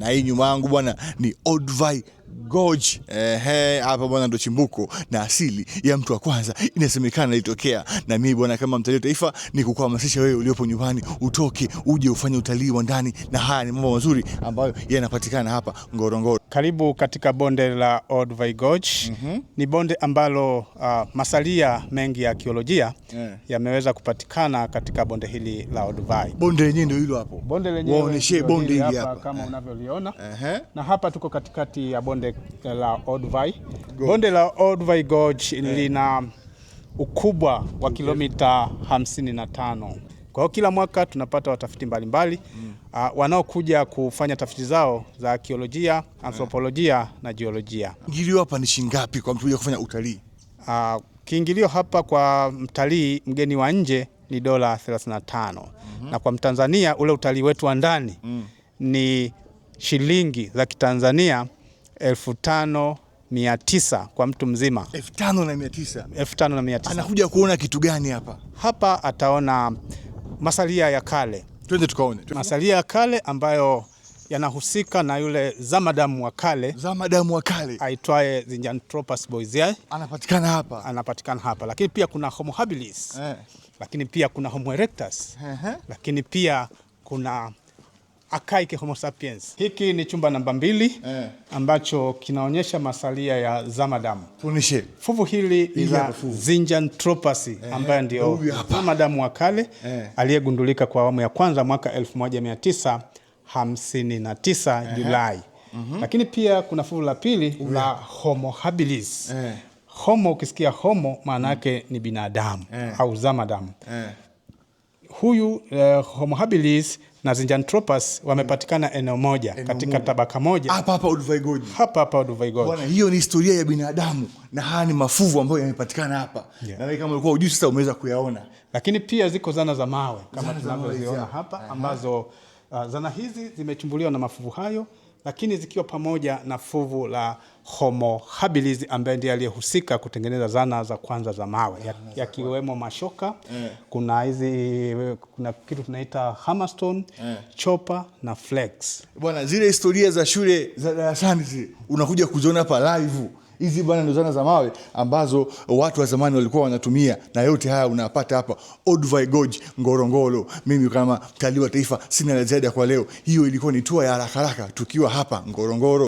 na hii nyuma yangu bwana ni Olduvai Gorge. Hapa bwana ndo chimbuko na asili ya mtu wa kwanza inasemekana ilitokea. Na mimi bwana kama mtalii wa taifa ni kukuhamasisha wewe uliopo nyumbani utoke uje ufanye utalii wa ndani, na haya ni mambo mazuri ambayo yanapatikana hapa Ngorongoro. Karibu katika bonde la Olduvai Gorge. Ni bonde ambalo masalia mengi ya arkeolojia yameweza kupatikana katika bonde hili la Olduvai. Bonde lenyewe ndio hilo hapo. Bonde lenyewe waoneshe bonde hili hapa kama unavyoliona. Na hapa tuko katikati ya bonde la Olduvai. Bonde la Olduvai Gorge lina ukubwa wa kilomita 55. Kwa hiyo kila mwaka tunapata watafiti mbalimbali wanaokuja kufanya tafiti zao za arkeolojia, anthropolojia na jiolojia. Kiingilio hapa ni shingapi kwa mtu kuja kufanya utalii? Kiingilio hapa kwa mtalii mgeni wa nje ni dola 35. Na kwa Mtanzania ule utalii wetu wa ndani ni shilingi za Kitanzania 5,900 kwa mtu mzima. 5,900. 5,900. Anakuja kuona kitu gani hapa? Hapa ataona masalia ya kale. Twende tukaone. Masalia ya kale ambayo yanahusika na yule zamadamu wa kale. Zamadamu wa kale aitwaye Zinjanthropus boisei. Anapatikana hapa. Anapatikana hapa. Lakini pia kuna Homo habilis. Lakini pia kuna Homo erectus. Lakini pia kuna Archaic Homo sapiens. Hiki ni chumba namba 2 ambacho kinaonyesha masalia ya zamadamu. Tuoneshe. Fuvu hili ni la Zinjanthropus ambaye ndio zamadamu wa kale aliyegundulika kwa awamu ya kwanza mwaka 1959 Julai. Lakini pia kuna fuvu la pili la Homo habilis. Homo, ukisikia homo maana yake ni binadamu au zamadamu. Huyu Homo habilis na Zinjanthropus wamepatikana eneo moja katika tabaka moja hapa Olduvai Gorge. Hapa Olduvai Gorge. Bwana, hiyo ni historia ya binadamu na haya ni mafuvu ambayo yamepatikana hapa. Na wewe kama ulikuwa hujui sasa umeweza kuyaona. Lakini pia ziko zana za mawe kama tunavyoziona hapa ambazo zana hizi zimechumbuliwa na mafuvu hayo, lakini zikiwa pamoja na fuvu la Homo habilis ambaye ndiye aliyehusika kutengeneza zana za kwanza za mawe yakiwemo mashoka. Kuna kitu tunaita hammerstone, chopper na flex. Bwana, zile historia za shule za darasani zile unakuja kuziona hapa live. Hizi bwana ndio zana za mawe ambazo watu wa zamani walikuwa wanatumia, na yote haya unapata hapa Olduvai Gorge Ngorongoro. Mimi kama mtalii wa taifa sina la ziada kwa leo. Hiyo ilikuwa ni tour ya haraka haraka tukiwa hapa Ngorongoro.